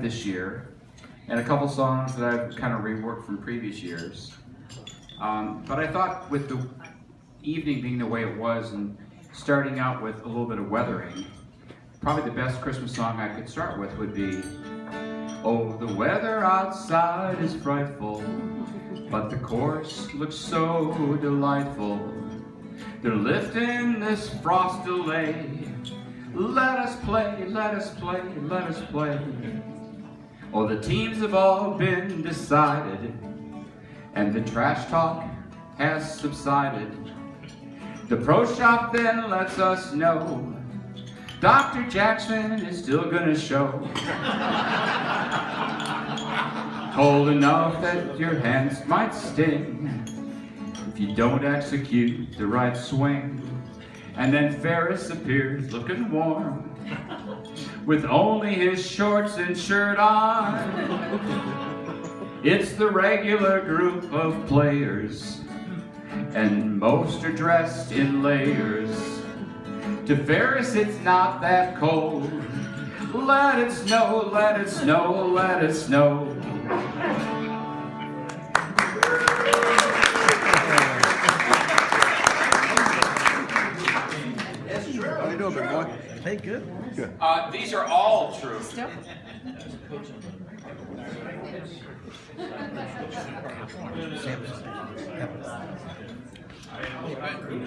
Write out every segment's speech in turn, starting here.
this year, and a couple songs that I've kind of reworked from previous years. But I thought with the evening being the way it was and starting out with a little bit of weathering, probably the best Christmas song I could start with would be, "Oh, the weather outside is frightful, but the course looks so delightful. They're lifting this frost delay. Let us play, let us play, let us play. Oh, the teams have all been decided, and the trash talk has subsided. The pro shop then lets us know Dr. Jackson is still gonna show. Cold enough that your hands might sting if you don't execute the right swing." And then Ferris appears looking warm with only his shorts and shirt on. It's the regular group of players, and most are dressed in layers. To Ferris it's not that cold. Let it snow, let it snow, let it snow. How you doing, big boy? Hey, good. Good. These are all true.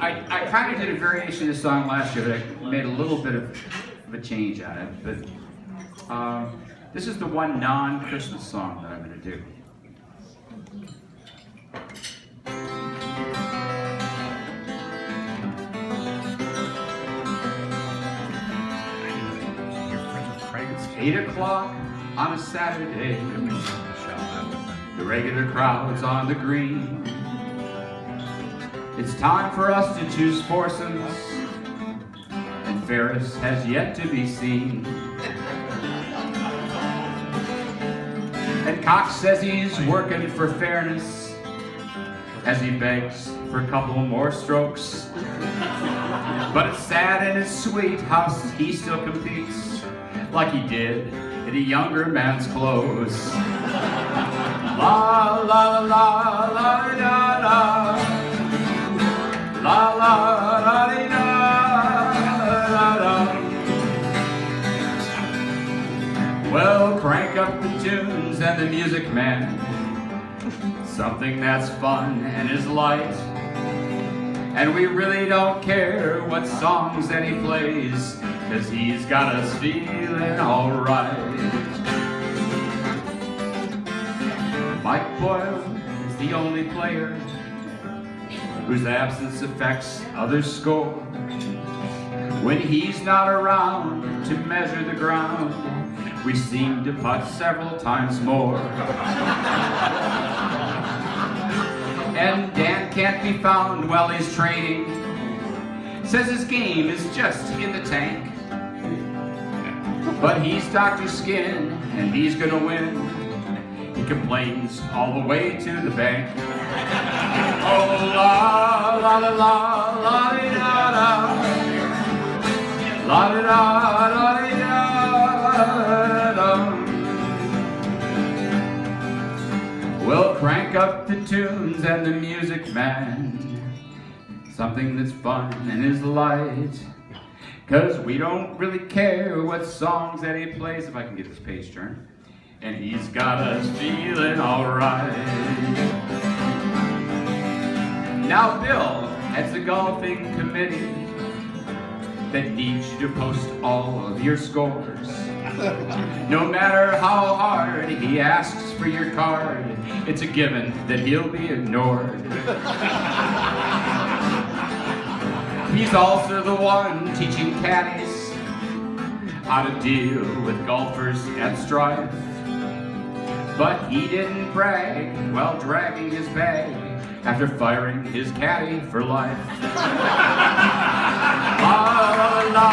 I kind of did a variation of the song last year, but I made a little bit of a change on it. But this is the one non-Christmas song that I'm going to do. It's 8 o'clock on a Saturday. The regular crowd's on the green. It's time for us to choose foursomes, and Ferris has yet to be seen. And Cox says he's working for fairness as he begs for a couple more strokes. But it's sad and it's sweet how he still competes like he did in a younger man's clothes. La la la la la da da. La la la di da da. Well, crank up the tunes and the music man, something that's fun and is light. And we really don't care what songs that he plays, 'cause he's got us feeling alright. Mike Boyle is the only player whose absence affects others' score. When he's not around to measure the ground, we seem to putt several times more. And Dan can't be found while he's training, says his game is just in the tank. But he's Dr. Skin and he's gonna win. He complains all the way to the bank. Oh la la la la la da da, la da da la da da. Well, crank up the tunes and the music man, something that's fun and is light. 'Cause we don't really care what songs that he plays, if I can get this page turned. And he's got us feeling alright. Now Bill heads the golfing committee that needs you to post all of your scores. No matter how hard he asks for your card, it's a given that he'll be ignored. He's also the one teaching caddies how to deal with golfers at strife. But he didn't brag while dragging his bag after firing his caddy for life. La la la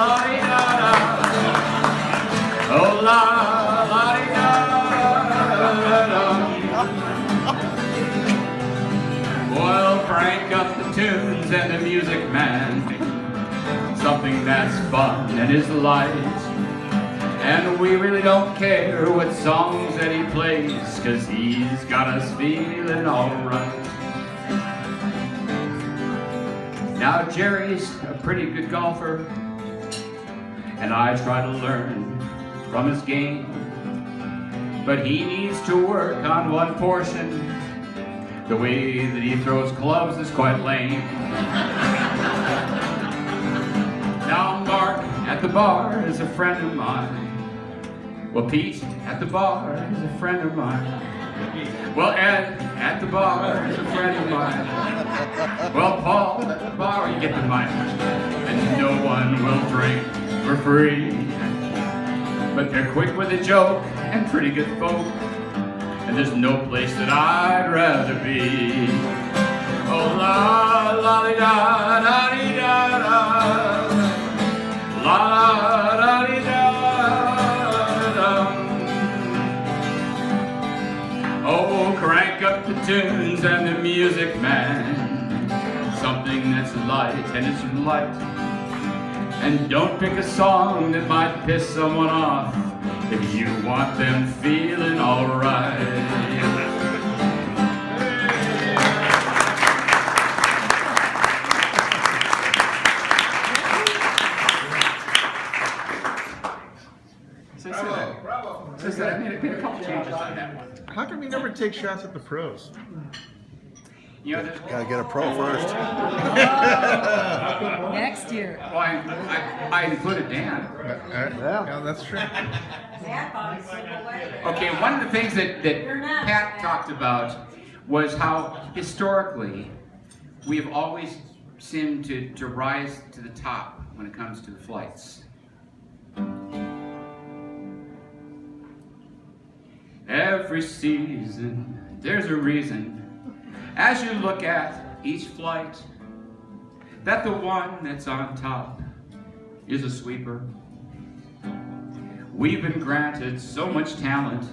la da da. Oh la la da da. Well, crank up the tunes and the music man, something that's fun and is light. And we really don't care what songs that he plays, 'cause he's got us feeling alright. Now Jerry's a pretty good golfer, and I try to learn from his game. But he needs to work on one portion. The way that he throws clubs is quite lame. Now Mark at the bar is a friend of mine. Well, Pete at the bar is a friend of mine. Well, Ed at the bar is a friend of mine. Well, Paul at the bar, you get the mic. And no one will drink for free. But they're quick with a joke and pretty good folk. And there's no place that I'd rather be. Oh, la la di da da di da da. La da di da da. Oh, crank up the tunes and the music, man. Something that's light and it's light. And don't pick a song that might piss someone off if you want them feeling alright. So I made a couple changes on that one. How come you never take shots at the pros? You know, Gotta get a pro first. Next year. well, I included Dan. Yeah, that's true. Okay, one of the things that Pat talked about was how historically we have always seemed to rise to the top when it comes to the flights. Every season, there's a reason, as you look at each flight, that the one that's on top is a sweeper. We've been granted so much talent,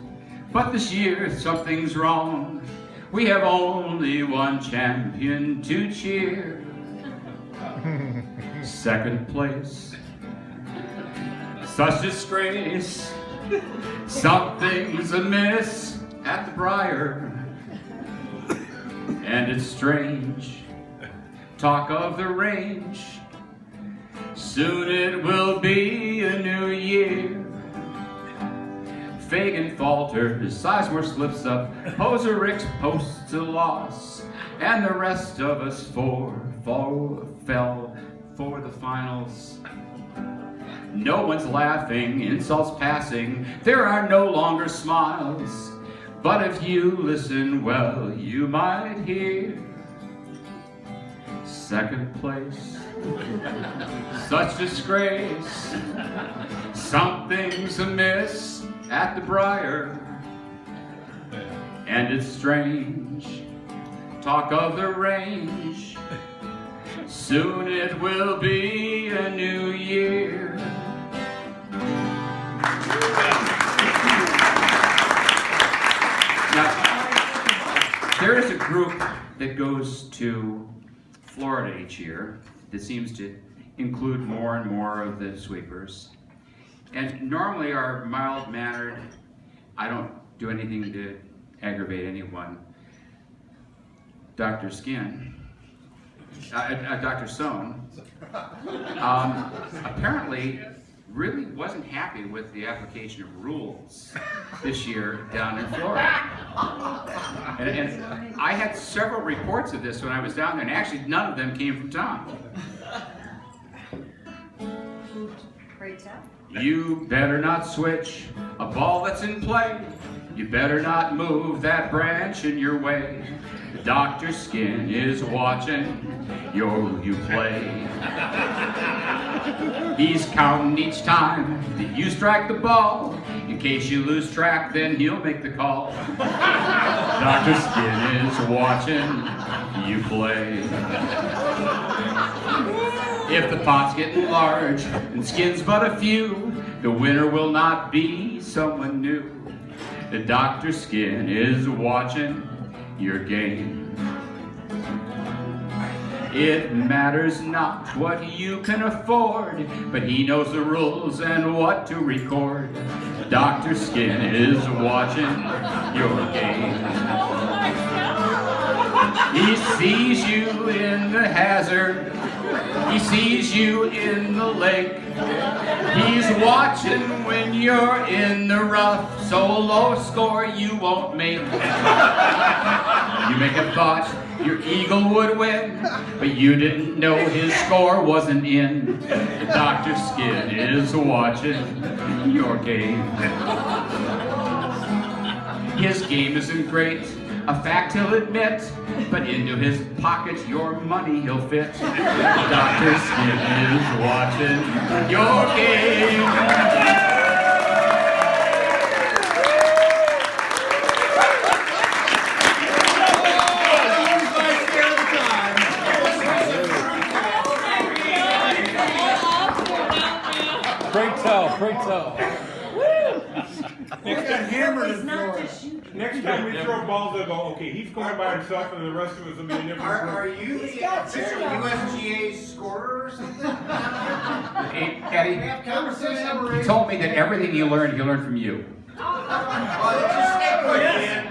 but this year something's wrong. We have only one champion to cheer. Second place. Such disgrace. Something's amiss at the Briar, and it's strange. Talk of the range. Soon it will be a new year. Fagan falters, Sizemore slips up, Poserix posts a loss, and the rest of us fell for the finals. No one's laughing, insults passing, there are no longer smiles. But if you listen well, you might hear second place. Such disgrace. Something's amiss at the Briar, and it's strange. Talk of the range. Soon it will be a new year. Now, there is a group that goes to Florida each year that seems to include more and more of the sweepers. And normally are mild-mannered. I don't do anything to aggravate anyone. Dr. Sohn, apparently really wasn't happy with the application of rules this year down in Florida. And I had several reports of this when I was down there, and actually none of them came from Tom. Pray tell. You better not switch a ball that's in play. You better not move that branch in your way. Dr. Skin is watching you play. He's counting each time that you strike the ball. In case you lose track, then he'll make the call. Dr. Skin is watching you play. If the pot's getting large and Skin's but a few, the winner will not be someone new. The Dr. Skin is watching your game. It matters not what you can afford, but he knows the rules and what to record. Dr. Skin is watching your game. He sees you in the hazard. He sees you in the lake. He's watching when you're in the rough, so low score you won't make. You may have thought your eagle would win, but you didn't know his score wasn't in. Dr. Skin is watching your game. His game isn't great, a fact he'll admit, but into his pocket your money he'll fit. Dr. Skin is watching your game. Break tell. Next time hammered It's in not Florida. just shooting. Next time we throw balls, they'll go, okay, he's going by himself and the rest of us will be in different Are groups. you the official USGA scorer or something? Hey, Eddie, Have conversation. he told me that everything he learned from you.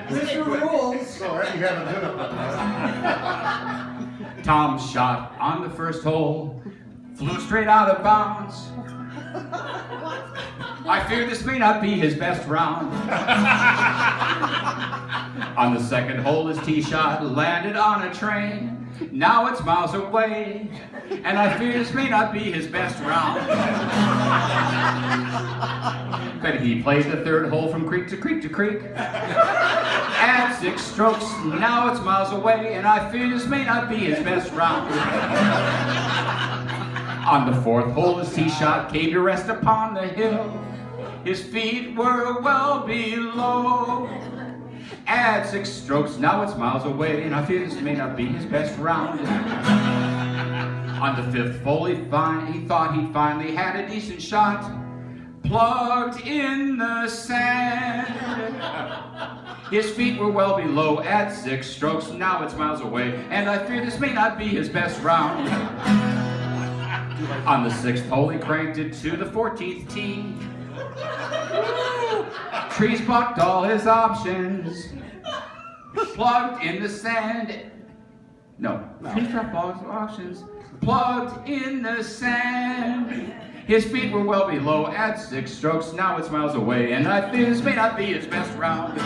Mr. Rules. So, right, you haven't done it. Tom shot on the first hole, flew straight out of bounds. I fear this may not be his best round. On the second hole, his tee shot landed on a train. Now it's miles away, and I fear this may not be his best round. But he played the third hole from creek to creek to creek. At 6 strokes, now it's miles away, and I fear this may not be his best round. On the fourth hole, his tee shot came to rest upon the hill. His feet were well below. Add 6 strokes, now it's miles away, and I fear this may not be his best round. On the fifth hole, he thought he finally had a decent shot. Plugged in the sand. His feet were well below at 6 strokes, now it's miles away, and I fear this may not be his best round. On the 6th hole, he cranked it to the 14th tee. Trees blocked all his options. Plugged in the sand. No. Trees blocked all his options. Plugged in the sand. His feet were well below at 6 strokes. Now it's miles away, and I fear this may not be his best round.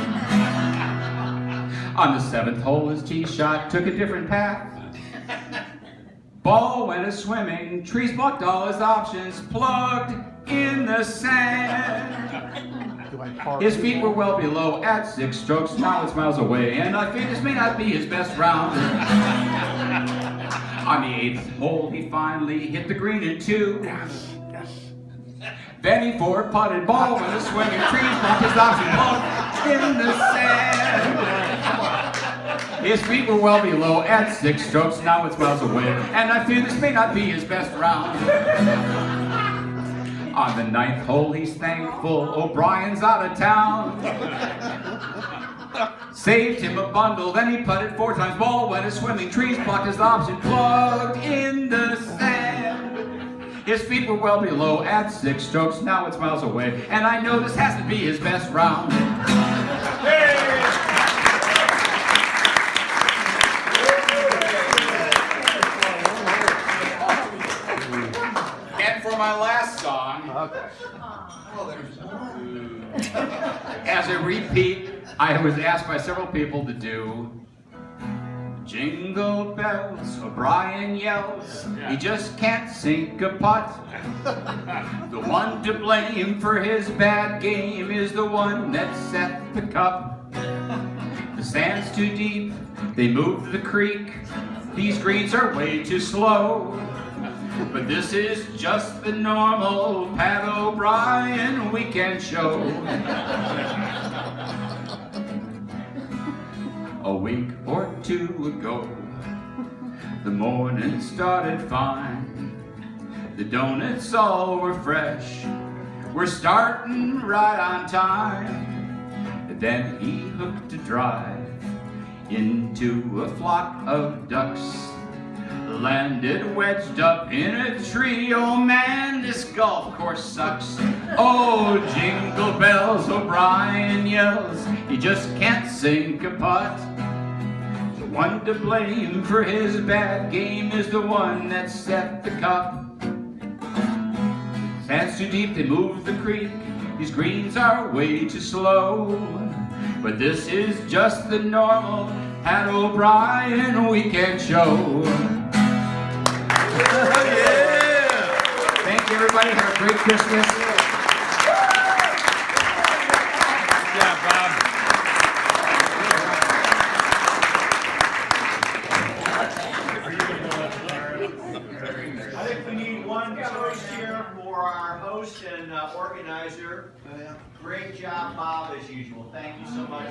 On the 7th hole, his tee shot took a different path. Ball went a-swimming, trees blocked all his options, plugged in the sand. His feet were well below at 6 strokes, now it's miles away, and I fear this may not be his best round. On the 8th hole, he finally hit the green in 2. Then he forward-putted, ball went a-swinging, trees blocked his options, plugged in the sand. His feet were well below at 6 strokes, now it's miles away, and I fear this may not be his best round. On the 9th hole, he's thankful O'Brien's out of town. Saved him a bundle, then he putted 4 times, ball went a-swimming, trees blocked his option, plugged in the sand. His feet were well below at 6 strokes, now it's miles away, and I know this has to be his best round. And for my last song, as a repeat, I was asked by several people to do Jingle bells, O'Brien yells, he just can't sink a putt. The one to blame for his bad game is the one that set the cup. The sand's too deep, they moved the creek, these greens are way too slow. But this is just the normal Pat O'Brien weekend show. A week or 2 ago, the morning started fine. The donuts all were fresh, we're starting right on time. Then he hooked a drive into a flock of ducks. landed wedged up in a tree. Oh man, this golf course sucks. Oh, jingle bells, O'Brien yells, he just can't sink a putt. The one to blame for his bad game is the one that set the cup. Sands too deep, they move the creek. These greens are way too slow. But this is just the normal at O'Brien weekend show. Thank you, everybody. Have a great Christmas. Good job, Bob. I think we need one choice here for our host and organizer. Great job, Bob, as usual. Thank you so much.